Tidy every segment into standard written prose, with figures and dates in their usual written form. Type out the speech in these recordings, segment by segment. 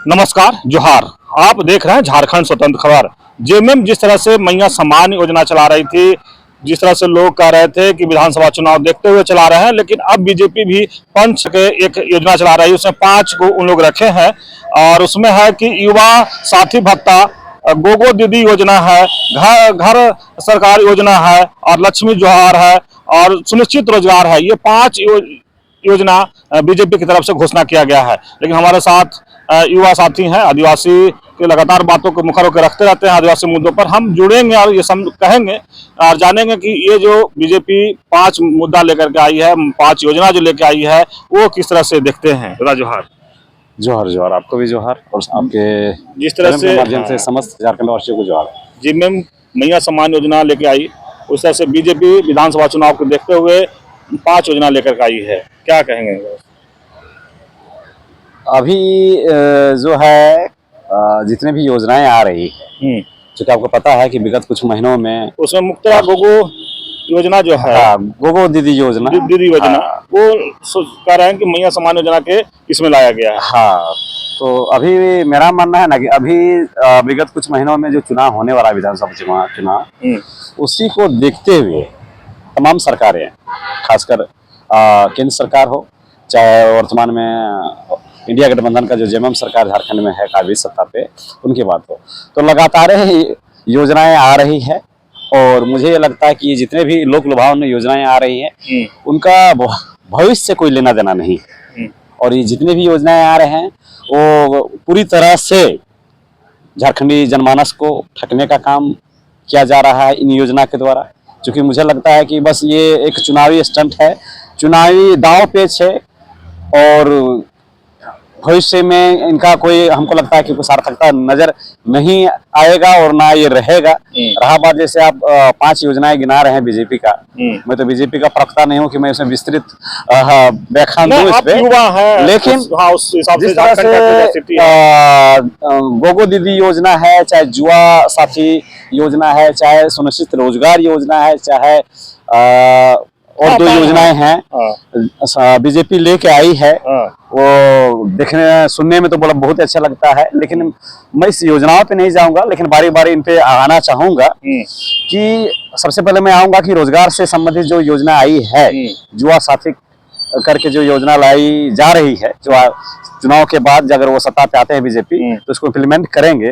नमस्कार, जोहार। आप देख रहे हैं झारखंड स्वतंत्र खबर। जेएमएम जिस तरह से मैया सम्मान योजना चला रही थी, जिस तरह से लोग कह रहे थे कि विधानसभा चुनाव देखते हुए चला रहे हैं, लेकिन अब बीजेपी भी पंच के एक योजना चला रही है। उसमें 5 को उन लोग रखे हैं और उसमें है कि युवा साथी भत्ता, गोगो दीदी योजना है, घर घर सरकार योजना है और लक्ष्मी जोहार है और सुनिश्चित रोजगार है। ये 5 योजना बीजेपी की तरफ से घोषणा किया गया है। लेकिन हमारे साथ युवा साथी हैं, आदिवासी के लगातार बातों को मुखर होकर रखते रहते हैं। आदिवासी मुद्दों पर हम जुड़ेंगे और ये कहेंगे और जानेंगे कि ये जो बीजेपी 5 मुद्दा लेकर के आई है, 5 योजना जो लेकर आई है, वो किस तरह से देखते हैं। दादा जोहार। जोहार जोहार, आपको भी जोहार और आपके जिस तरह से माध्यम से समस्त झारखंड वासियों को जोहार। जेएमएम मैया सम्मान योजना लेके आई, उस तरह से बीजेपी विधानसभा चुनाव को देखते हुए 5 योजना लेकर के आई है, क्या कहेंगे? अभी जो है जितने भी योजनाएं आ रही है, क्योंकि आपको पता है कि विगत कुछ महीनों में उसमें मुक्ता गोगो योजना जो है, गोगो दीदी योजना, दीदी योजना, वो कह रहे हैं कि मैया सम्मान योजना के इसमें लाया गया है। हाँ, तो अभी मेरा मानना है ना कि अभी विगत कुछ महीनों में जो चुनाव होने वाला है, विधानसभा चुनाव, उसी को देखते हुए तमाम सरकारें, खासकर केंद्र सरकार हो चाहे वर्तमान में इंडिया गठबंधन का जो जेएमएम सरकार झारखंड में है काबिज सत्ता पे, उनकी बात हो तो लगातार योजनाएं आ रही है। और मुझे ये लगता है कि ये जितने भी लोक लुभावनी योजनाएं आ रही हैं, उनका भविष्य से कोई लेना देना नहीं है। और ये जितने भी योजनाएं आ रहे हैं वो पूरी तरह से झारखंडी जनमानस को ठगने का काम किया जा रहा है इन योजना के द्वारा। क्योंकि मुझे लगता है कि बस ये एक चुनावी स्टंट है, चुनावी दांव पेच है और भविष्य में इनका कोई, हमको लगता है कि कोई सार्थकता नजर नहीं आएगा और ना ये रहेगा। रहा बात जैसे आप 5 योजनाएं गिना रहे हैं बीजेपी का, मैं तो बीजेपी का प्रवक्ता नहीं हूं कि मैं उसमें विस्तृत व्याख्यान दूं इस पे, लेकिन जिस तरह से गोगो दीदी योजना है, चाहे युवा साथी योजना है, चाहे सुनिश्चित रोजगार योजना है, चाहे और 2 योजनाएं हैं बीजेपी लेके आई है, वो देखने सुनने में तो बहुत अच्छा लगता है। लेकिन मैं इस योजनाओं पे नहीं जाऊंगा, लेकिन बारी बारी इन पे आना चाहूंगा। कि सबसे पहले मैं आऊंगा कि रोजगार से संबंधित जो योजना आई है, युवा साथी करके जो योजना लाई जा रही है, जो चुनाव के बाद अगर वो सत्ता पे आते हैं बीजेपी तो इसको इम्प्लीमेंट करेंगे।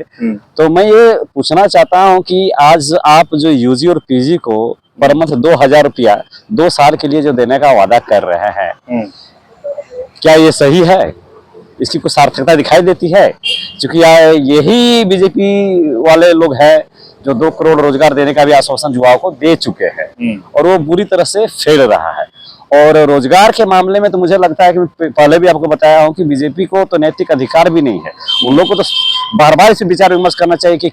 तो मैं ये पूछना चाहता हूँ कि आज आप जो यूजी और पीजी को पर मंथ 2000 रुपया 2 साल के लिए जो देने का वादा कर रहे हैं, क्या ये सही है? इसकी कुछ सार्थकता दिखाई देती है? क्योंकि यही बीजेपी वाले लोग हैं जो 2 करोड़ रोजगार देने का भी आश्वासन युवाओं को दे चुके हैं और वो बुरी तरह से फेल रहा है। और रोजगार के मामले में तो मुझे लगता है कि पहले भी आपको बताया हूं कि बीजेपी को तो नैतिक अधिकार भी नहीं है। उन लोगों को तो बार बार इसे विचार विमर्श करना चाहिए कि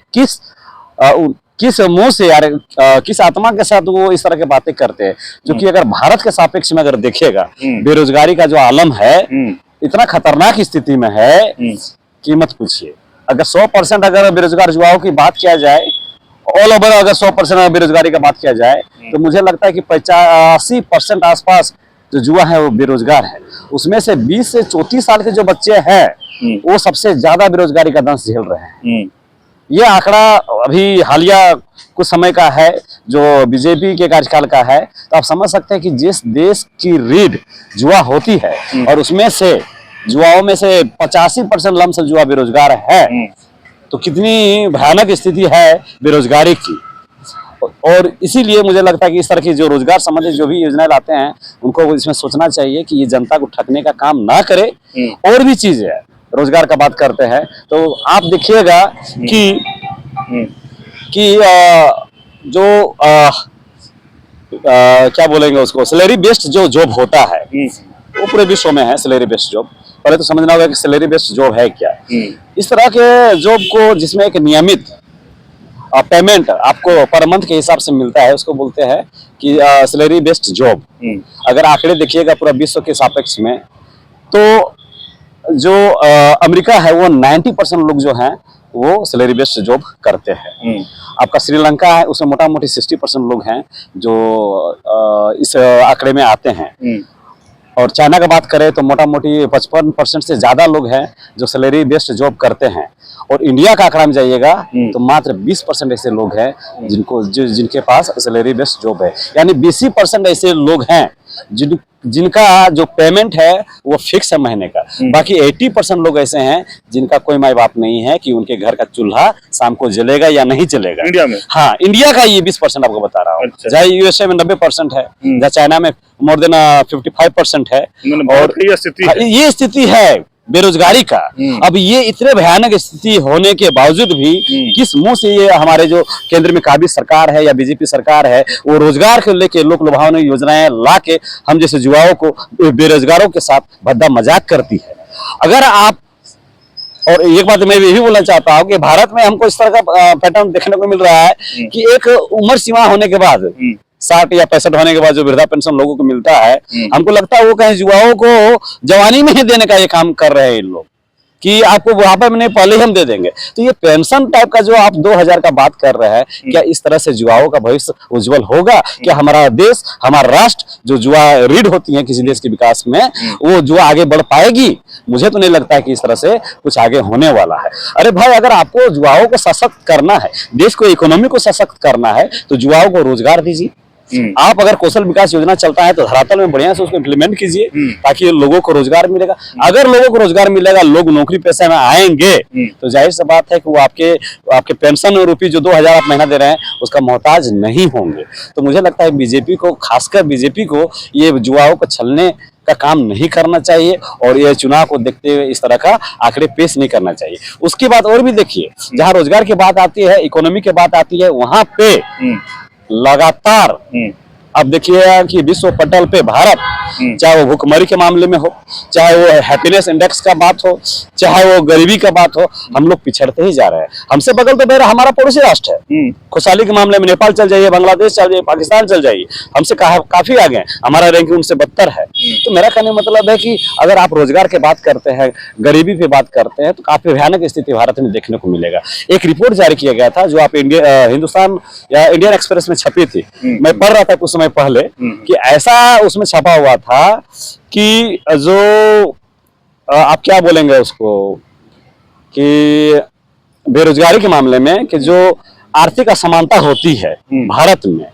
किस मुंह से यार, किस आत्मा के साथ वो इस तरह की बातें करते हैं। क्योंकि अगर भारत के सापेक्ष में अगर देखेगा, बेरोजगारी का जो आलम है इतना खतरनाक स्थिति में है कि मत पूछिए। अगर 100% अगर बेरोजगार युवाओं की बात किया जाए, ऑल ओवर अगर 100% बेरोजगारी का बात किया जाए, तो मुझे लगता है कि 85% आसपास जो युवा है वो बेरोजगार है। उसमें से 20 से 34 साल के जो बच्चे हैं वो सबसे ज्यादा बेरोजगारी का दंश झेल रहे हैं। ये आंकड़ा अभी हालिया कुछ समय का है, जो बीजेपी के कार्यकाल का है। तो आप समझ सकते हैं कि जिस देश की रीढ़ युवा होती है और उसमें से युवाओं में से 85% लमसम युवा बेरोजगार है, तो कितनी भयानक स्थिति है बेरोजगारी की। और इसीलिए मुझे लगता है कि इस तरह की जो रोजगार संबंधित जो भी योजनाएं लाते हैं, उनको इसमें सोचना चाहिए कि ये जनता को ठगने का काम ना करे। और भी चीजें है, रोजगार का बात करते हैं तो आप देखिएगा कि जो क्या बोलेंगे उसको, सैलरी बेस्ड जो जॉब होता है वो पूरे विश्व में है। सैलरी बेस्ड जॉब पहले तो समझना होगा कि सैलरी बेस्ड जॉब है क्या। इस तरह के जॉब को जिसमें एक नियमित पेमेंट आपको पर मंथ के हिसाब से मिलता है, उसको बोलते हैं कि सैलरी बेस्ड जॉब। अगर आंकड़े देखिएगा पूरा विश्व के सापेक्ष में, तो जो अमेरिका है वो 90% लोग जो हैं वो सैलरी बेस्ड जॉब करते हैं। आपका श्रीलंका है, उसमें मोटा मोटी 60% लोग हैं जो इस आंकड़े में आते हैं। और चाइना का बात करें तो मोटा मोटी 55% से ज्यादा लोग हैं जो सैलरी बेस्ड जॉब करते हैं। और इंडिया का आंकड़ा में जाइएगा तो मात्र 20% ऐसे लोग हैं जिनके पास सैलरी बेस्ड जॉब है। यानी 20% ऐसे लोग हैं जिनका जो पेमेंट है वो फिक्स है महीने का। बाकी 80% लोग ऐसे हैं जिनका कोई माई बाप नहीं है कि उनके घर का चूल्हा शाम को जलेगा या नहीं जलेगा। इंडिया में? हाँ, इंडिया का ये 20% आपको बता रहा हूँ। अच्छा। जहाँ यूएसए में 90% है, जहाँ चाइना में मोर देन 55% है। और ये स्थिति है बेरोजगारी का। अब ये इतने भयानक स्थिति होने के बावजूद भी किस मुंह से ये हमारे जो केंद्र में काबिज सरकार है या बीजेपी सरकार है वो रोजगार को लेके लोक लुभावनी योजनाएं ला के हम जैसे युवाओं को बेरोजगारों के साथ भद्दा मजाक करती है। अगर आप और एक बात मैं ये भी बोलना चाहता हूँ कि भारत में हमको इस तरह का पैटर्न देखने को मिल रहा है कि एक उम्र सीमा होने के बाद 60 या 65 होने के बाद जो वृद्धा पेंशन लोगों को मिलता है, हमको लगता है वो कहीं युवाओं को जवानी में ही देने का ये काम कर रहे हैं इन लोग कि आपको बुढ़ापे में नहीं पहले ही हम दे देंगे। तो ये पेंशन टाइप का जो आप 2000 का बात कर रहे हैं, क्या इस तरह से युवाओं का भविष्य उज्जवल होगा? क्या हमारा देश, हमारा राष्ट्र जो युवा रीढ़ होती है किसी देश के विकास में, वो युवा आगे बढ़ पाएगी? मुझे तो नहीं लगता है कि इस तरह से कुछ आगे होने वाला है। अरे भाई, अगर आपको युवाओं को सशक्त करना है, देश को इकोनॉमी को सशक्त करना है, तो युवाओं को रोजगार दीजिए। आप अगर कौशल विकास योजना चलता है तो धरातल में बढ़िया से उसको इम्प्लीमेंट कीजिए ताकि लोगों को रोजगार मिलेगा। अगर लोगों को रोजगार मिलेगा, लोग नौकरी पेशे में आएंगे, तो जाहिर सी बात है कि वो आपके पेंशन रूपी जो 2000 आप महीना दे रहे हैं उसका मोहताज नहीं होंगे। तो मुझे लगता है बीजेपी को, खासकर बीजेपी को, ये युवाओं को छलने का काम नहीं करना चाहिए और ये चुनाव को देखते हुए इस तरह का आंकड़े पेश नहीं करना चाहिए। उसकी बात और भी देखिए, जहाँ रोजगार की बात आती है, इकोनॉमी की बात आती है, वहां पे लगातार अब देखिए कि विश्व पटल पे भारत, चाहे वो भुखमरी के मामले में हो, चाहे वो हैप्पीनेस इंडेक्स का बात हो, चाहे वो गरीबी का बात हो, हम लोग पिछड़ते ही जा रहे हैं। हमसे बगल तो मेरा हमारा पड़ोसी राष्ट्र है। खुशहाली के मामले में नेपाल चल जाइए, बांग्लादेश चल जाइए, पाकिस्तान चल जाइए, हमसे काफी आगे हैं। हमारा रैंकिंग उनसे बदतर है। तो मेरा कहने का मतलब है कि अगर आप रोजगार की बात करते हैं, गरीबी पे बात करते हैं, तो काफी भयानक स्थिति भारत में देखने को मिलेगा। एक रिपोर्ट जारी किया गया था जो आप हिंदुस्तान या इंडियन एक्सप्रेस में छपी थी, मैं पढ़ रहा था कुछ समय पहले, कि ऐसा उसमें छपा हुआ था कि जो आप क्या बोलेंगे उसको, कि बेरोजगारी के मामले में कि जो आर्थिक असमानता होती है भारत में,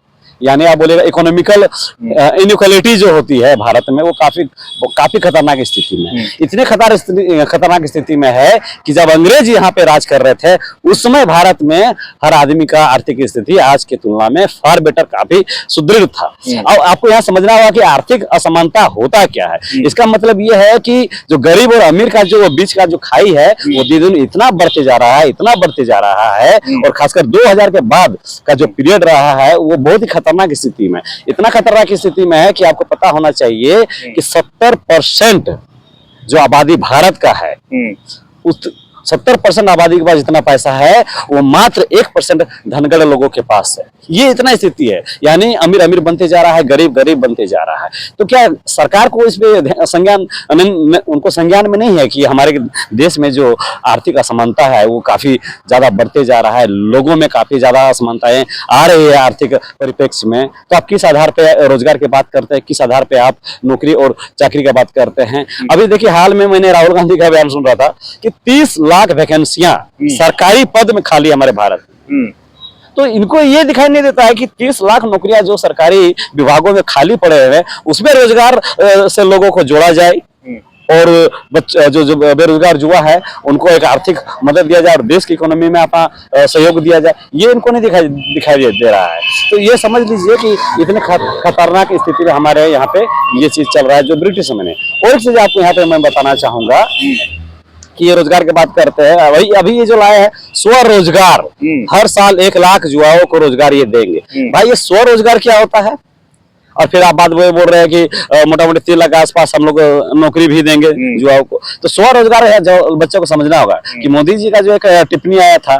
यानी आप बोलेगा इकोनॉमिकल इनइक्वालिटी जो होती है भारत में, वो काफी खतरनाक स्थिति में है। इतने खतरनाक स्थिति में है कि जब अंग्रेज यहाँ पे राज कर रहे थे उस समय भारत में हर आदमी का आर्थिक स्थिति आज की तुलना में फार बेटर, काफी सुदृढ़ था। अब आपको यहाँ समझना होगा कि आर्थिक असमानता होता क्या है। इसका मतलब ये है कि जो गरीब और अमीर का जो बीच का जो खाई है वो दिन दिन इतना बढ़ते जा रहा है, इतना बढ़ते जा रहा है, और खासकर 2000 के बाद का जो पीरियड रहा है वो बहुत ही खतरनाक स्थिति में, इतना खतरनाक स्थिति में है कि आपको पता होना चाहिए कि 70% जो आबादी भारत का है, उस 70% आबादी के पास जितना पैसा है वो मात्र 1% धनगढ़ लोगों के पास है। ये इतना स्थिति है, यानी अमीर अमीर बनते जा रहा है, गरीब गरीब बनते जा रहा है। तो क्या सरकार को इस पे संज्ञान, उनको संज्ञान में नहीं है कि हमारे देश में जो आर्थिक असमानता है वो काफी ज्यादा बढ़ते जा रहा है, लोगों में काफी ज्यादा असमानताएं आ रही है आर्थिक परिप्रेक्ष्य में। तो आप किस आधार पे रोजगार की बात करते हैं, किस आधार पे आप नौकरी और चाकरी की बात करते हैं? अभी देखिए, हाल में मैंने राहुल गांधी का बयान सुन रहा था कि 30 लाख वैकेंसियां सरकारी पद में खाली हमारे भारत में। तो इनको ये दिखाई नहीं देता है कि 30 लाख नौकरियां जो सरकारी विभागों में खाली पड़े हुए हैं उसमें रोजगार से लोगों को जोड़ा जाए और जो बेरोजगार युवा है उनको एक आर्थिक मदद दिया जाए और देश की इकोनॉमी में अपना सहयोग दिया जाए। ये इनको नहीं दिखाई दे रहा है। तो ये समझ लीजिए कि इतने खतरनाक स्थिति में हमारे यहाँ पे ये चीज चल रहा है जो ब्रिटिश समय ने। और एक चीज आपको यहाँ पे मैं बताना चाहूंगा कि ये रोजगार की बात करते हैं, अभी ये जो लाए हैं स्वरोजगार, हर साल 1 लाख युवाओं को रोजगार ये देंगे। भाई, ये स्वरोजगार क्या होता है? और फिर आप बात बोल रहे हैं कि मोटा मोटी 3 लाख के आसपास हम लोग नौकरी भी देंगे युवाओं को। तो स्वरोजगार है, जो बच्चों को समझना होगा कि मोदी जी का जो एक टिप्पणी आया था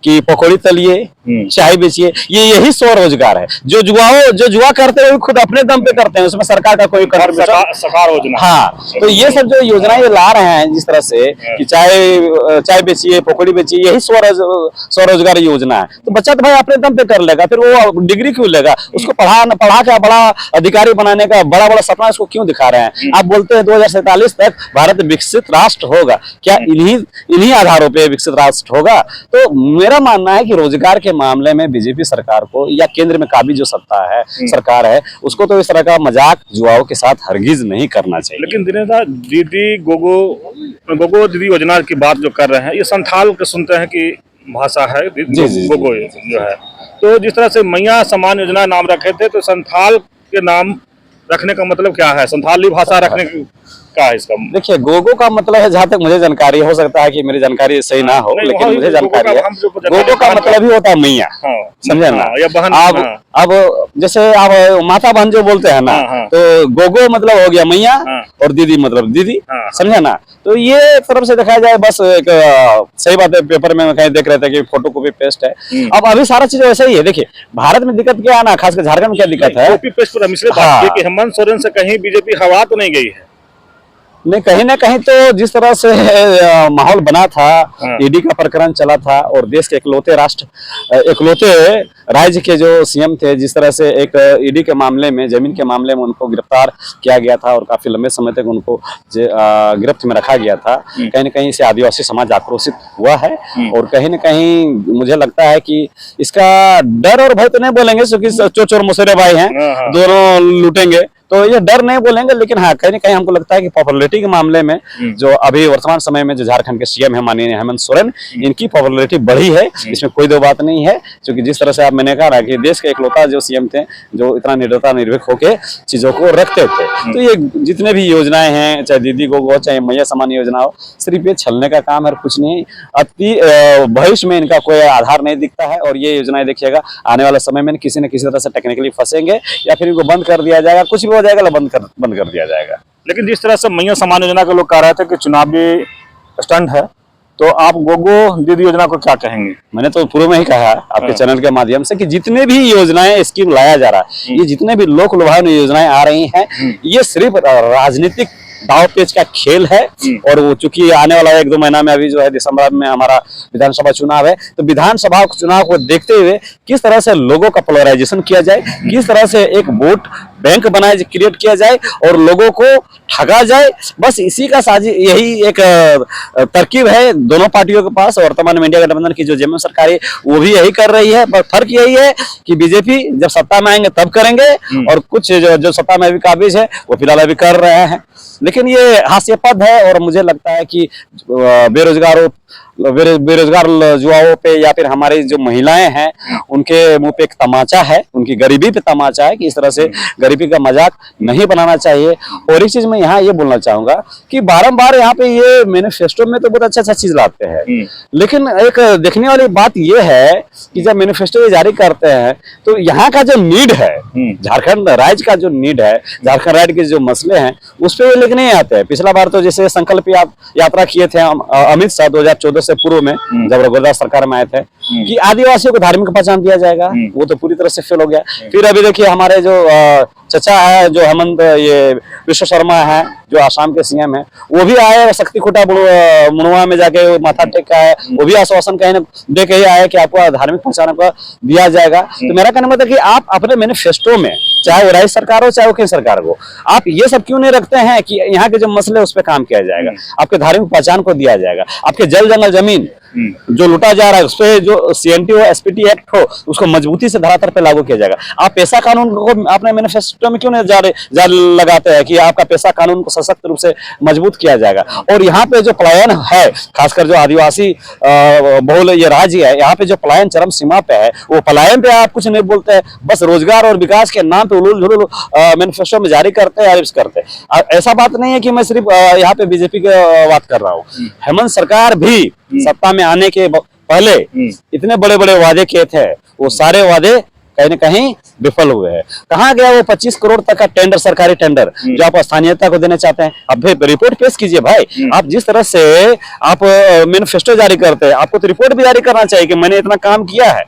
कि पकौड़ी तलिए, चाय बेचिए, ये यही स्वरोजगार है। जो जुआ करते हैं वो खुद अपने दम पे करते हैं, उसमें सरकार का कोई सरकार योजना। हाँ, तो ये सब जो योजनाएं ये ला रहे हैं जिस तरह से कि चाय बेचिए, पकौड़ी बेचिए, यही स्वरोजगार योजना है। तो बच्चा तो भाई अपने दम पे कर लेगा, फिर वो डिग्री क्यों लेगा? उसको पढ़ा के बड़ा अधिकारी बनाने का बड़ा सपना इसको क्यों दिखा रहे हैं? आप बोलते हैं 2047 तक भारत विकसित राष्ट्र होगा, क्या इन्हीं आधारों पे विकसित राष्ट्र होगा? तो मेरा मानना है कि रोजगार के मामले में बीजेपी सरकार को या केंद्र में काबिज जो सत्ता है, सरकार है, उसको तो इस तरह का मजाक जुआओं के साथ हरगिज नहीं करना चाहिए। लेकिन दिनेश दा, दीदी गोगो दीदी योजना की बात जो कर रहे हैं, ये संथाल के सुनते हैं कि भाषा है गोगो जो है, तो जिस तरह से मैया समान योजना नाम रखे थे, तो संथाल के नाम रखने का मतलब क्या है? संथाली भाषा रखने का है इसका? देखिए, गोगो का मतलब है, जहां तक मुझे जानकारी, हो सकता है कि मेरी जानकारी सही ना हो, लेकिन मुझे जानकारी है गोगो का मतलब ही होता है मैया, समझे ना? या बहन। अब जैसे आप माता बहन जो बोलते हैं ना, तो गोगो मतलब हो गया मैया और दीदी मतलब दीदी, समझे ना? तो ये एक तरफ से देखा जाए, बस एक सही बात है। पेपर में कहीं देख रहे थे कि फोटो कॉपी पेस्ट है। अब अभी सारा चीज वैसे ही है। देखिए, भारत में दिक्कत क्या है ना, खासकर झारखंड में क्या दिक्कत है, कॉपी पेस्ट पर हम इसलिए बात की कि हेमंत सोरेन से कहीं बीजेपी हवा तो नहीं गई है। नहीं, कहीं ना कहीं तो जिस तरह से माहौल बना था, ईडी का प्रकरण चला था और देश के इकलौते राज्य के जो सीएम थे, जिस तरह से एक ईडी के मामले में, जमीन के मामले में उनको गिरफ्तार किया गया था और काफी लंबे समय तक उनको गिरफ्त में रखा गया था, कहीं ना कहीं से आदिवासी समाज आक्रोशित हुआ है। और कहीं ना कहीं मुझे लगता है कि इसका डर और भय तो नहीं बोलेंगे, क्योंकि चोर मुसरे भाई हैं, दोनों लूटेंगे, तो ये डर नहीं बोलेंगे। लेकिन हाँ, कहीं ना कहीं हमको लगता है कि पॉपुलैरिटी के मामले में जो अभी वर्तमान समय में जो झारखंड के सीएम है माननीय हेमंत सोरेन, इनकी पॉपुलैरिटी बढ़ी है, इसमें कोई दो बात नहीं है। क्योंकि जिस तरह से आप मैंने कहा कि देश के इकलौता जो सीएम थे जो इतना निर्दयता निर्भीक होके चीजों को रखते थे, तो ये जितने भी योजनाएं हैं, चाहे दीदी गोगो, चाहे मैया समान योजना हो, सिर्फ ये छलने का काम है, कुछ नहीं। अति भविष्य में इनका कोई आधार नहीं दिखता है। और ये योजनाएं देखिएगा, आने वाले समय में किसी न किसी तरह से टेक्निकली फंसेंगे या फिर इनको बंद कर दिया जाएगा, कुछ भी हो जाएगा, बंद कर दिया जाएगा। लेकिन जिस तरह से मैया समान योजना के लोग कह रहे थे कि चुनावी स्टंट है, तो आप गोगो दीदी योजना को क्या कहेंगे? मैंने तो पूर्व में ही कहा आपके चैनल के माध्यम से कि जितने भी योजनाएं स्कीम लाया जा रहा है, ये जितने भी लोक लुभावनी योजनाएं आ रही हैं, ये सिर्फ राजनीतिक दाव पेच का खेल है। और वो चूंकि आने वाला 1-2 महीना में अभी जो है दिसंबर में हमारा विधानसभा चुनाव है, तो विधानसभा चुनाव को देखते हुए किस तरह से लोगों का पोलराइजेशन किया जाए, किस तरह से एक वोट बैंक बनाए क्रिएट किया जाए और लोगों को ठगा जाए, बस इसी का यही एक तरकीब है दोनों पार्टियों के पास। वर्तमान में इंडिया गठबंधन की जो जेएमएम सरकार है वो भी यही कर रही है, पर फर्क यही है कि बीजेपी जब सत्ता में आएंगे तब करेंगे, और कुछ जो सत्ता में अभी काबिज है वो फिलहाल अभी कर रहे हैं। लेकिन ये हास्यास्पद है और मुझे लगता है कि बेरोजगार युवाओं पे या फिर हमारी जो महिलाएं हैं उनके मुंह पे एक तमाचा है, उनकी गरीबी पे तमाचा है कि इस तरह से गरीबी का मजाक नहीं बनाना चाहिए। और एक चीज मैं यहाँ ये बोलना चाहूंगा कि बारंबार यहाँ पे ये मैनिफेस्टो में तो बहुत अच्छा चीज लाते हैं, लेकिन एक देखने वाली बात ये है कि जब मैनिफेस्टो ये जारी करते हैं तो यहाँ का जो नीड है, झारखंड राज्य का जो नीड है, झारखंड राज्य के जो मसले हैं उस पर लेके नहीं आते हैं। पिछला बार तो जैसे संकल्प यात्रा किए थे अमित शाह 2014 से पूर्व में, जब रघुवरदास सरकार में आए थे, कि आदिवासियों को धार्मिक पहचान दिया जाएगा, वो तो पूरी तरह से फेल हो गया। फिर अभी देखिए हमारे जो चचा है, जो हेमंत ये विश्व शर्मा है, जो आसाम के सीएम है, वो भी आए शक्ति खुटा मुनवा में जाके माथा टेका है, वो भी आश्वासन कहीं दे के ही आए कि आपको धार्मिक पहचान को दिया जाएगा। तो मेरा कहना मतलब कि आप अपने मैनिफेस्टो में, चाहे वो राज्य सरकार हो चाहे वो केंद्र सरकार हो, आप ये सब क्यों नहीं रखते हैं कि यहाँ के जो मसले उस पर काम किया जाएगा, आपके धार्मिक पहचान को दिया जाएगा, आपके जल जंगल जमीन जो लूटा जा रहा है उस पर जो सीएनटी हो, एसपीटी एक्ट हो, उसको मजबूती से धरातल पे लागू किया जाएगा। आप पैसा कानून को अपने मैनिफेस्टो में क्यों नहीं जा लगाते हैं कि आपका पैसा कानून को सशक्त रूप से मजबूत किया जाएगा। और यहाँ पे जो पलायन है, खासकर जो आदिवासी बहुल ये राज्य है, यहाँ पे जो पलायन चरम सीमा पे है, वो पलायन पे आप कुछ नहीं बोलते हैं, बस रोजगार और विकास के नाम पे उलूल झुलूल मैनिफेस्टो में जारी करते हैं, करते हैं। ऐसा बात नहीं है कि मैं सिर्फ यहाँ पे बीजेपी की बात कर रहा हूँ। हेमंत सरकार भी सत्ता में आने के पहले इतने बड़े बड़े वादे किए थे, वो सारे वादे कहीं न कहीं विफल हुए हैं। कहाँ गया वो 25 करोड़ तक का टेंडर, सरकारी टेंडर जो आप स्थानीयता को देना चाहते हैं? अब रिपोर्ट पेश कीजिए भाई। आप जिस तरह से आप मैनिफेस्टो जारी करते हैं, आपको तो रिपोर्ट भी जारी करना चाहिए कि मैंने इतना काम किया है।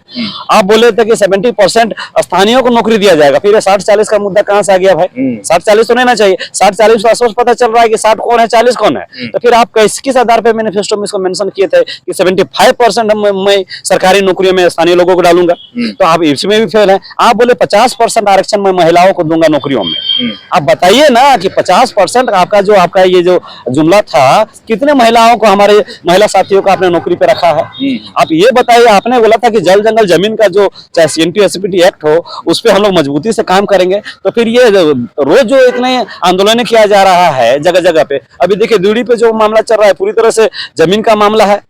आप बोले थे कि 70% स्थानीयों को नौकरी दिया जाएगा, फिर 60-40 का मुद्दा कहाँ से आ गया भाई? 60-40 तो नहीं ना चाहिए। 60-40 तो स्पष्ट पता चल रहा है कि 60 कौन है, 40 कौन है। तो फिर आप किस आधार पे मैनिफेस्टो में इसको मेंशन किए थे कि 75% मैं सरकारी नौकरियों में स्थानीय लोगों को डालूंगा? तो आप इसमें भी फेल है। आप बोले 50% आरक्षण मैं महिलाओं को दूंगा नौकरियों में। आप बताइए ना कि 50% आपका ये जो जुमला था, कितने महिलाओं को, हमारे महिला साथियों को आपने नौकरी पे रखा है? आप ये बताइए। आपने बोला था कि जल जंगल जमीन का जो चाहे CNT SPT एक्ट हो, उस पर हम लोग मजबूती से काम करेंगे। तो फिर ये रोज जो इतने आंदोलन किया जा रहा है जगह जगह पे, अभी देखिए दूरी पे जो मामला चल रहा है पूरी तरह से जमीन का मामला है।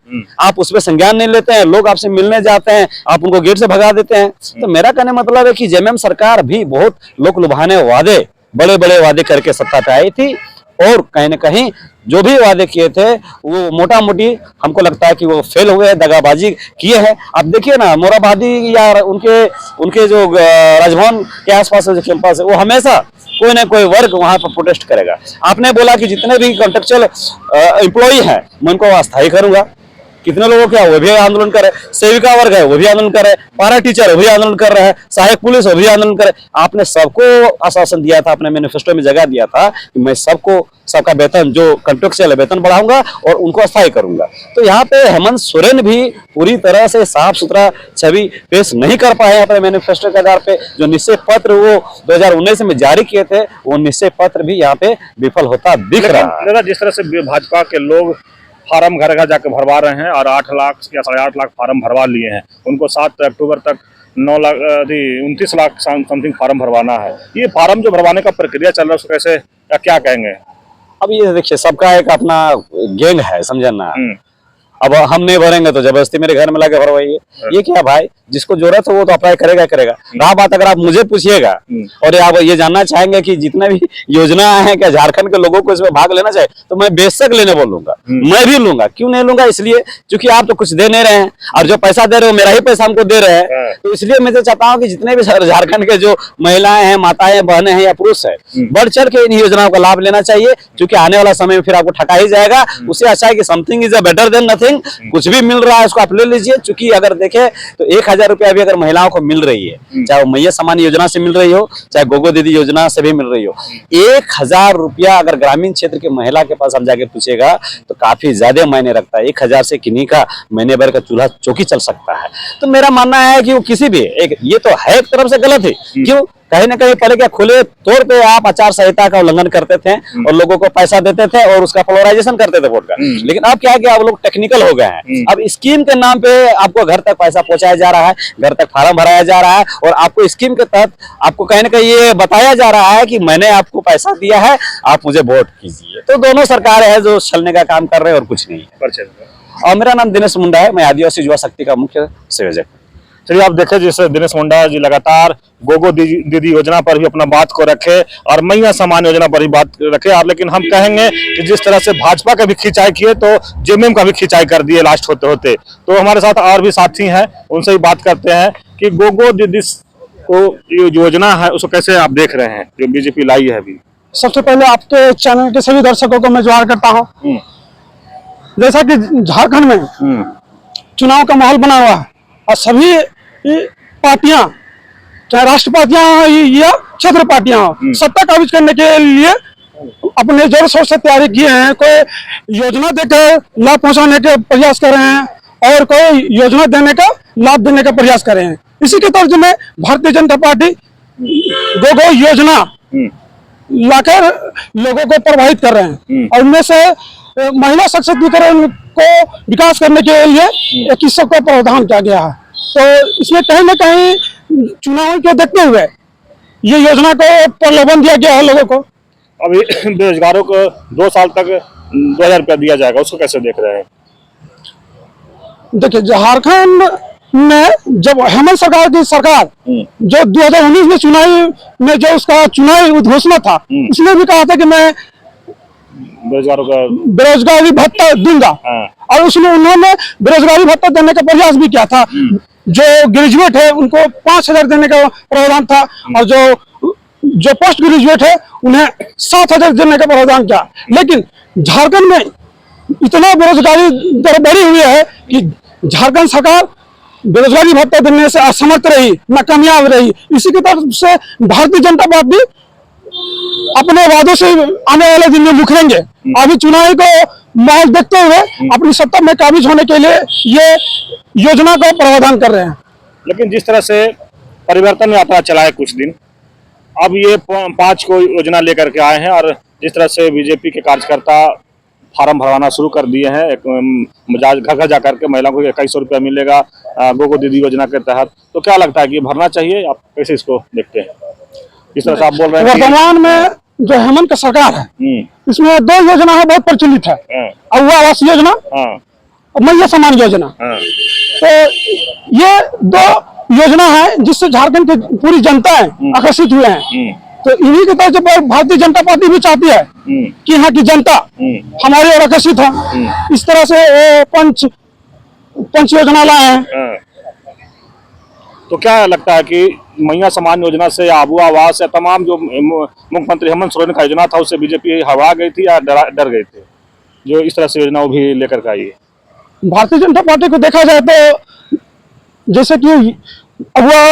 आप उसमें संज्ञान नहीं लेते हैं, लोग आपसे मिलने जाते हैं, आप उनको गेट से भगा देते हैं। तो मेरा कहने मतलब है कि जेएमएम सरकार भी बहुत लोक लुभाने वादे, बड़े बड़े वादे करके सत्ता पे आई थी, और कहीं न कहीं जो भी वादे किए थे वो मोटा मोटी हमको लगता है कि वो फेल हुए हैं, दगाबाजी किए हैं। अब देखिए ना, मोराबादी या उनके जो राजभवन के आसपास जो कैंपस है, वो हमेशा कोई ना कोई वर्ग वहां पर प्रोटेस्ट करेगा। आपने बोला कि जितने भी कॉन्ट्रेक्चुअल एम्प्लॉई हैं मैं उनको अस्थायी करूंगा। कितने लोगों क्या वो भी आंदोलन कर रहे, सेविका वर्ग है वो भी आंदोलन कर रहे, पारा टीचर वो भी आंदोलन कर रहे हैं, सहायक पुलिस वो भी आंदोलन कर रहे। आपने सबको आश्वासन दिया था, अपने मैनिफेस्टो में जगह दिया था कि मैं सबका वेतन जो कॉन्ट्रेक्चुअल वेतन बढ़ाऊंगा और उनको अस्थायी करूंगा। तो यहाँ पे हेमंत सोरेन भी पूरी तरह से साफ सुथरा छवि पेश नहीं कर पाए अपने मैनिफेस्टो के आधार पे। जो निश्चय पत्र वो 2019 में जारी किए थे, वो निश्चय पत्र भी यहाँ पे विफल होता दिख रहा है। जिस तरह से भाजपा के लोग फार्म घर घर जाकर भरवा रहे हैं और 8 लाख या 8.5 लाख फार्म भरवा लिए हैं, उनको 7 अक्टूबर तक 29 लाख समथिंग फार्म भरवाना है। ये फार्म जो भरवाने का प्रक्रिया चल रहा है उसको कैसे या क्या कहेंगे? अब ये देखिए, सबका एक अपना गैंग है, समझना। अब हम नहीं भरेंगे तो जबरदस्ती मेरे घर में लाके भरवाइए, ये क्या भाई? जिसको जरूरत है वो तो अप्लाई करेगा करेगा। रहा बात, अगर आप मुझे पूछिएगा और आप ये जानना चाहेंगे कि जितने भी योजना है क्या झारखंड के लोगों को इसमें भाग लेना चाहिए, तो मैं बेशक लेने बोलूंगा, मैं भी लूंगा। क्यों नहीं लूंगा? इसलिए क्योंकि आप तो कुछ दे नहीं रहे हैं, और जो पैसा दे रहे हो मेरा ही पैसा हमको दे रहे हैं। तो इसलिए मैं तो चाहता हूँ कि जितने भी झारखंड के जो महिलाएं हैं, माताएं, बहनें हैं या पुरुष है, बढ़ चढ़ के इन योजनाओं का लाभ लेना चाहिए। क्योंकि आने वाला समय में फिर आपको ठका ही जाएगा। उससे अच्छा है कि something is better than nothing. कुछ भी मिल रहा है उसको आप ले लीजिए। चूंकि अगर देखें तो 1000 रुपया भी अगर महिलाओं को मिल रही है, चाहे वो मैया सम्मान योजना से मिल रही हो, चाहे गोगो दीदी योजना से भी मिल रही हो, 1000 रुपया अगर ग्रामीण क्षेत्र की महिला के पास हम जाके पूछेगा तो काफी ज्यादा मायने रखता है। 1000 से किन्हीं का महीने भर का चूल्हा चौकी चल सकता है। तो मेरा मानना है कि वो किसी भी ये तो है एक तरफ से गलत है। क्यों? कहीं ना कहीं पहले क्या खुले तौर पे आप आचार संहिता का उल्लंघन करते थे और लोगों को पैसा देते थे और उसका पोलराइजेशन करते थे वोट का। लेकिन अब क्या है कि आप लोग टेक्निकल हो गए हैं। अब स्कीम के नाम पे आपको घर तक पैसा पहुंचाया जा रहा है, घर तक फार्म भराया जा रहा है, और आपको स्कीम के तहत आपको कहीं ना कहीं ये बताया जा रहा है कि मैंने आपको पैसा दिया है, आप मुझे वोट कीजिए। तो दोनों सरकार है जो छलने का काम कर रहे हैं और कुछ नहीं है। और मेरा नाम दिनेश मुंडा है, मैं आदिवासी युवा शक्ति का मुख्य संयोजक। चलिए, आप देखें जैसे दिनेश मुंडा जी लगातार गोगो दीदी योजना पर भी अपना बात को रखे और मैया सम्मान योजना पर भी बात रखे आप। लेकिन हम कहेंगे कि जिस तरह से भाजपा का भी खिंचाई किए तो जेएमएम का भी खिंचाई कर दिए लास्ट होते होते। तो हमारे साथ और भी साथी हैं, उनसे भी बात करते हैं कि गोगो दीदी को योजना है उसको कैसे आप देख रहे हैं जो बीजेपी लाई है अभी। सबसे पहले आपके चैनल के सभी दर्शकों को मैं जोहार करता हूँ। जैसा कि झारखंड में चुनाव का माहौल बना हुआ है और सभी पार्टियां, चाहे राष्ट्र पार्टियां या क्षेत्र पार्टियां हो, सत्ता काबिज करने के लिए अपने जोर शोर से तैयारी किए हैं। कोई योजना देकर लाभ पहुंचाने के प्रयास कर रहे हैं और कोई योजना देने का लाभ देने का प्रयास कर रहे हैं। इसी के तर्ज में भारतीय जनता पार्टी गोगो योजना लाकर लोगों को प्रभावित कर रहे हैं और उनमें से महिला सशक्तिकरण को विकास करने के लिए 2100 का प्रावधान किया गया है। तो इसमें कहीं ना कहीं चुनाव को देखते हुए ये योजना को प्रलोभन दिया गया है लोगों को। अभी बेरोजगारों को 2 साल तक 2000 रुपया दिया जाएगा, उसको कैसे देख रहे हैं? देखिए, झारखंड में जब हेमंत सरकार की सरकार जो 2019 में चुनाव में जो उसका चुनाव उद्घोषणा था, उसने भी कहा था कि मैं बेरोजगारों का बेरोजगारी भत्ता दूंगा। और उसमें उन्होंने बेरोजगारी भत्ता देने का प्रयास भी किया था। जो ग्रेजुएट है उनको 5,000 देने का प्रावधान था, और जो पोस्ट ग्रेजुएट है उन्हें 7,000 देने का प्रावधान किया। लेकिन झारखंड में इतना बेरोजगारी दर बढ़ी हुई है कि झारखंड सरकार बेरोजगारी भत्ता देने से असमर्थ रही, नाकामयाब रही। इसी की तरफ से भारतीय जनता पार्टी अपने वादों से आने वाले दिन में मुकरेंगे। अभी चुनाव को माहौल देखते हुए अपनी सत्ता में काबिज होने के लिए ये योजना का प्रावधान कर रहे हैं। लेकिन जिस तरह से परिवर्तन यात्रा चला है कुछ दिन, अब ये 5 को योजना लेकर के आए हैं, और जिस तरह से बीजेपी के कार्यकर्ता फार्म भरवाना शुरू कर दिए हैं, घर घर जाकर के महिलाओं को 2100 रुपया मिलेगा गोगो दीदी योजना के तहत, तो क्या लगता है कि भरना चाहिए? आप कैसे इसको देखते हैं? इस तरह से आप बोल रहे हैं वर्तमान में जो हेमंत का सरकार है, इसमें 2 योजना है बहुत प्रचलित है, अगुआ आवास योजना और मैया सम्मान योजना। तो ये 2 योजना है जिससे झारखंड की पूरी जनता आकर्षित हुए हैं। तो इन्हीं के तरफ से भारतीय जनता पार्टी भी चाहती है कि यहाँ की जनता हमारी ओर आकर्षित हो। इस तरह से पंच योजना लाए हैं। तो क्या लगता है कि मैया सम्मान योजना से या आबू आवास या तमाम जो मुख्यमंत्री हेमंत सोरेन का योजना था उससे बीजेपी हवा गई थी या डर गए थे, जो इस तरह से योजना वो भी लेकर के आई है? भारतीय जनता पार्टी को देखा जाए तो जैसे कि अगुआ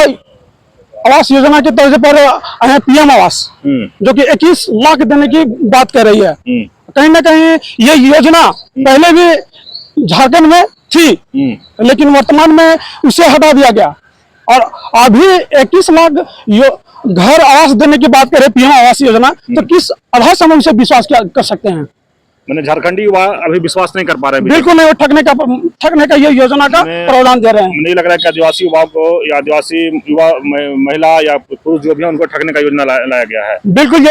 आवास योजना के तर्ज पर पीएम आवास जो कि 21 लाख देने की बात कर रही है, कहीं ना कहीं ये योजना पहले भी झारखंड में थी, लेकिन वर्तमान में उसे हटा दिया गया, और अभी 21 लाख घर आवास देने की बात करें पीएम आवास योजना, तो किस आधार से हम उसे विश्वास कर सकते हैं? मैंने झारखंडी युवा अभी विश्वास नहीं कर पा रहे हैं। बिल्कुल नहीं, वो ठगने का ये योजना का प्रावधान दे रहे हैं। नहीं लग रहा है कि आदिवासी युवाओं को या आदिवासी युवा महिला या पुरुष जो भी है उनको ठगने का योजना लाया गया है? बिल्कुल,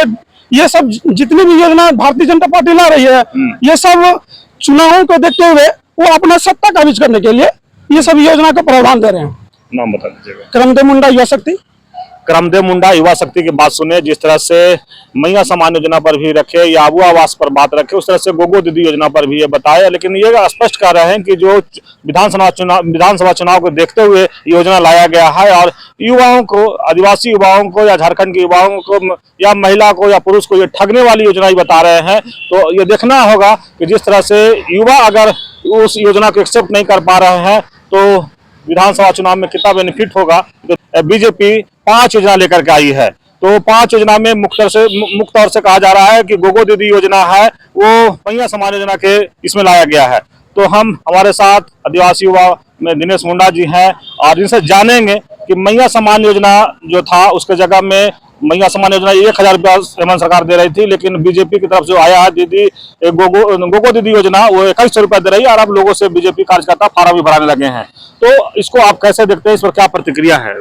ये सब जितनी भी योजना भारतीय जनता पार्टी ला रही है, ये सब चुनावों को देखते हुए वो अपना सत्ता काबिज करने के लिए ये सब योजना का प्रावधान दे रहे हैं। नाम बता दीजिएगा। करमदेव मुंडा युवा शक्ति। करमदेव मुंडा युवा शक्ति की बात सुने, जिस तरह से मैया सम्मान योजना पर भी रखे या आबू आवास पर बात रखे, उस तरह से गोगो दीदी योजना पर भी ये बताया, लेकिन ये स्पष्ट कर रहे हैं कि जो विधानसभा चुनाव को देखते हुए योजना लाया गया है और युवाओं को, आदिवासी युवाओं को या झारखंड के युवाओं को या महिला को या पुरुष को ये ठगने वाली योजना ही बता रहे हैं। तो ये देखना होगा कि जिस तरह से युवा अगर उस योजना को एक्सेप्ट नहीं कर पा रहे हैं तो विधानसभा चुनाव में कितना बेनिफिट होगा। तो बीजेपी 5 योजना लेकर के आई है, तो 5 योजना में मुख्य तौर से कहा जा रहा है कि गोगो दीदी योजना है वो मैया सम्मान योजना के इसमें लाया गया है। तो हमारे साथ आदिवासी युवा में दिनेश मुंडा जी हैं और इनसे जानेंगे कि मैया सम्मान योजना जो था उसके जगह में मैया सम्मान योजना 1,000 रुपया हेमंत सरकार दे रही थी, लेकिन बीजेपी की तरफ जो आया है दीदी गोगो दीदी योजना वो 2100 रुपया दे रही है और अब लोगों से बीजेपी कार्यकर्ता फार्म भी भराने लगे हैं। तो इसको आप कैसे देखते हैं, इस पर क्या प्रतिक्रिया है?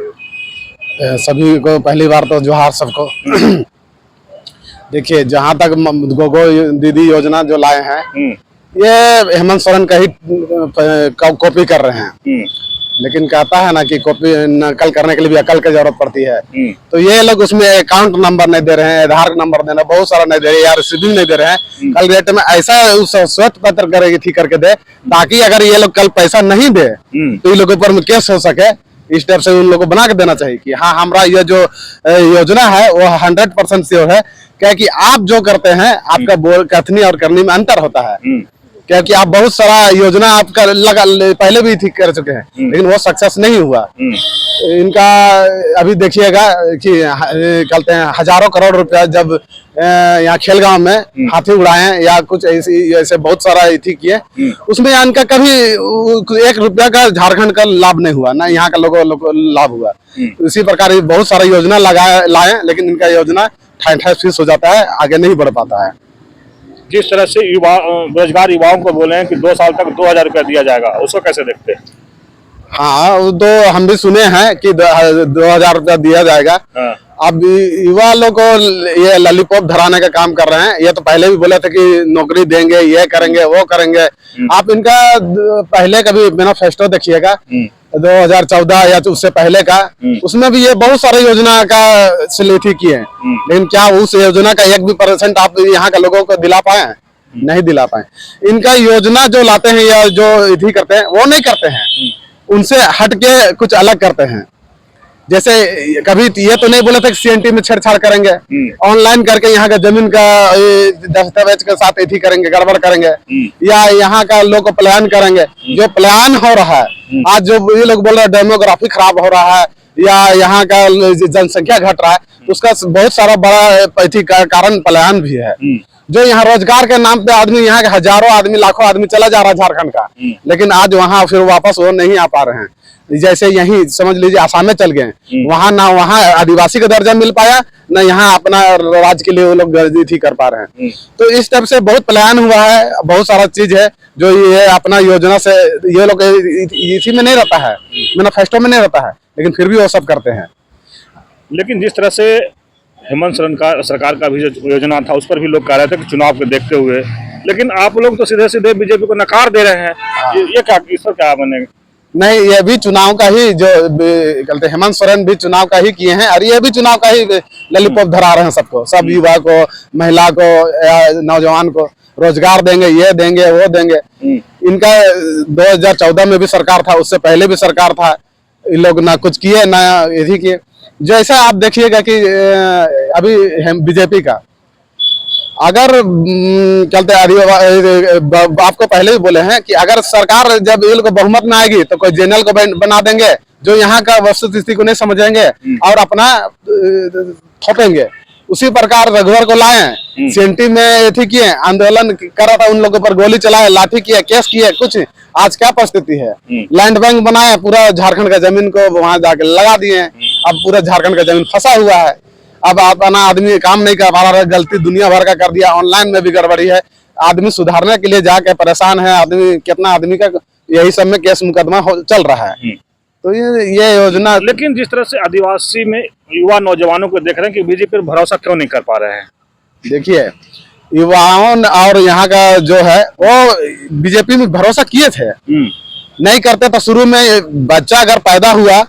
सभी को पहली बार तो जोहार सबको। देखिए, जहाँ तक गोगो दीदी योजना जो लाए हैं ये हेमंत सोरेन का ही कॉपी कर रहे हैं, लेकिन कहता है ना कि कॉपी नकल करने के लिए भी अकल की जरूरत पड़ती है। तो ये लोग उसमें अकाउंट नंबर नहीं दे रहे हैं, आधार नंबर देना बहुत सारा नहीं दे रहे हैं, या रिसीविंग नहीं दे रहे हैं। कल डेट में ऐसा उस श्वेत पत्र करेगी ठीक करके दे, ताकि अगर ये लोग कल पैसा नहीं दे तो इन लोगों पर में केस हो सके। इस टाइप से उन लोगों को बना के देना चाहिए कि हाँ हमारा ये जो योजना है वो 100% श्योर है, क्या कि आप जो करते हैं आपका कथनी और करनी में अंतर होता है, क्योंकि आप बहुत सारा योजना आपका लगा पहले भी ठीक कर चुके हैं, लेकिन वो सक्सेस नहीं हुआ। इनका अभी देखिएगा कि कहते हैं हजारों करोड़ रुपया जब यहाँ खेलगांव में हाथी उड़ाए या कुछ ऐसे बहुत सारा ठीक किए, उसमें इनका कभी 1 रुपया का झारखंड का लाभ नहीं हुआ, ना यहाँ का लोगों को लाभ हुआ। इसी प्रकार बहुत सारा योजना लाए, लेकिन इनका योजना ठाई फीस हो जाता है, आगे नहीं बढ़ पाता है। जिस तरह से बेरोजगार युवाओं को बोले हैं कि 2 साल तक 2,000 रुपया दिया जाएगा, उसको कैसे देखते हैं? हाँ, वो तो हम भी सुने हैं कि 2,000 रुपया दिया जाएगा। अब युवा लोग को ये लॉलीपॉप धराने का काम कर रहे हैं। ये तो पहले भी बोले थे कि नौकरी देंगे, ये करेंगे, वो करेंगे। आप इनका पहले कभी मैनिफेस्टो देखिएगा 2014 या तो उससे पहले का, उसमें भी ये बहुत सारे योजना का सिलेक्ट किए हैं, लेकिन क्या उस योजना का 1 भी % आप यहाँ के लोगों को दिला पाए? नहीं दिला पाए। इनका योजना जो लाते हैं या जो इधी करते हैं वो नहीं करते हैं। उनसे हट के कुछ अलग करते हैं। जैसे कभी ये तो नहीं बोले थे कि सीएनटी में छेड़छाड़ करेंगे, ऑनलाइन करके यहाँ का जमीन का दस्तावेज के साथ एथी करेंगे, गड़बड़ करेंगे, या यहाँ का लोग पलायन करेंगे। जो पलायन हो रहा है आज, जो ये लोग बोल रहे हैं डेमोग्राफी खराब हो रहा है या यहाँ का जनसंख्या घट रहा है, उसका बहुत सारा बड़ा कारण पलायन भी है। जो यहाँ रोजगार के नाम पे आदमी, यहाँ के हजारों आदमी, लाखों आदमी चला जा रहा है झारखंड का, लेकिन आज वहाँ फिर वापस वो नहीं आ पा रहे हैं। जैसे यही समझ लीजिए आसाम में चल गए, वहाँ ना वहाँ आदिवासी का दर्जा मिल पाया, ना यहाँ अपना राज्य के लिए वो लोग थी कर पा रहे हैं। तो इस तरह से बहुत पलायन हुआ है, बहुत सारा चीज है जो ये अपना योजना से ये लोग इसी में नहीं रहता है, मैनिफेस्टो में नहीं रहता है, लेकिन फिर भी वो सब करते हैं। लेकिन जिस तरह से हेमंत सोरेन का सरकार का भी जो योजना था, उस पर भी लोग कह रहे थे कि चुनाव को देखते हुए, लेकिन आप लोग तो सीधे सीधे बीजेपी को नकार दे रहे हैं। ये क्या, इस पर क्या बनेगा? नहीं, ये भी चुनाव का ही जो कहते हेमंत सोरेन भी चुनाव का ही किए हैं, और ये भी चुनाव का ही लॉलीपॉप धरा रहे हैं सबको, सब युवा को, महिला को, नौजवान को रोजगार देंगे, ये देंगे, वो देंगे। इनका 2014 में भी सरकार था, उससे पहले भी सरकार था, ये लोग ना कुछ किए ना यही किए। जैसा आप देखिएगा कि अभी बीजेपी का अगर चलते आपको पहले भी बोले हैं कि अगर सरकार जब ये लोग बहुमत में आएगी तो कोई जनरल को बना देंगे जो यहाँ का वस्तुस्थिति को नहीं समझेंगे और अपना थोपेंगे। उसी प्रकार रघुवर को लाए, सीएनटी में थी किए, आंदोलन कर रहा था, उन लोगों पर गोली चलाए, लाठी किए, केस किए, कुछ आज क्या परिस्थिति है। लैंड बैंक बनाए, पूरा झारखंड का जमीन को वहां जाके लगा दिए, अब पूरा झारखंड का जमीन फंसा हुआ है। अब अपना आदमी काम नहीं कर पा रहा है, गलती दुनिया भर का कर दिया, ऑनलाइन में भी गड़बड़ी है, आदमी सुधारने के लिए जाके परेशान है। आदमी कितना आदमी का यही सब में केस मुकदमा चल रहा है। तो ये योजना, लेकिन जिस तरह से आदिवासी में युवा नौजवानों को देख रहे हैं कि बीजेपी पर भरोसा क्यों नहीं कर पा रहे हैं? देखिए युवाओं और यहाँ का जो है वो बीजेपी में भरोसा किए थे, नहीं करते तो शुरू में बच्चा अगर पैदा हुआ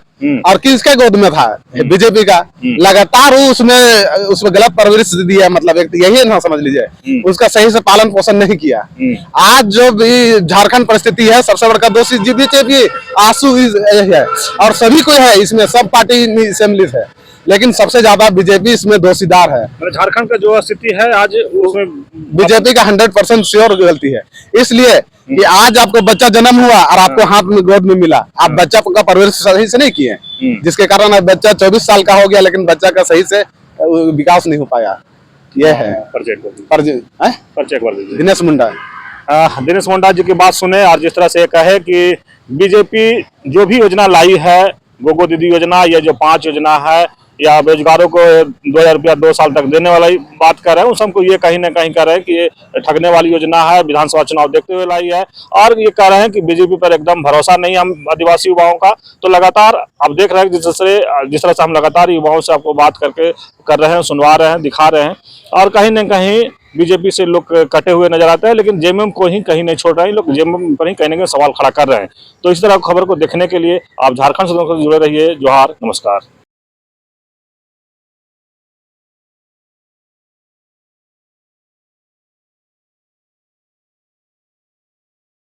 और किसके गोद में था, बीजेपी का, लगातार उसमें गलत परवरिश दिया, मतलब एक यही ना समझ लीजिए, उसका सही से पालन पोषण नहीं किया। आज जो भी झारखंड परिस्थिति है, सबसे बड़ा दोषी बीजेपी आंसू है, और सभी को है इसमें, सब पार्टी सम्मिलित है, लेकिन सबसे ज्यादा बीजेपी इसमें दोषीदार है। झारखंड का जो स्थिति है आज, उसमें बीजेपी का 100% श्योर गलती है। इसलिए कि आज आपको बच्चा जन्म हुआ और आपको हाथ में गोद में मिला, आप बच्चा का परवरिश सही से नहीं किए, जिसके कारण अब बच्चा 24 साल का हो गया, लेकिन बच्चा का सही से विकास नहीं हो पाया। यह है दिनेश मुंडा। दिनेश मुंडा जी की बात सुने, और जिस तरह से कहे कि बीजेपी जो भी योजना लाई है, गोगो दीदी योजना, या जो 5 योजना है, या बेरोजगारों को 2000 रुपया 2 साल तक देने वाला ही बात कर रहे हैं, उस हमको ये कहीं ना कहीं कह रहे हैं कि ये ठगने वाली योजना है, विधानसभा चुनाव देखते हुए लाई है, और ये कह रहे हैं कि बीजेपी पर एकदम भरोसा नहीं हम आदिवासी युवाओं का। तो लगातार आप देख रहे हैं जिस तरह से हम लगातार युवाओं से आपको बात करके कर रहे हैं, सुनवा रहे हैं, दिखा रहे हैं, और कहीं ना कहीं बीजेपी से लोग कटे हुए नजर आते हैं, लेकिन जेएमएम को ही कहीं नहीं छोड़ रहे हैं, लोग जेएमएम पर ही कहीं ना कहीं सवाल खड़ा कर रहे हैं। तो इस तरह खबर को देखने के लिए आप झारखंड से जुड़े रहिए। जोहार, नमस्कार।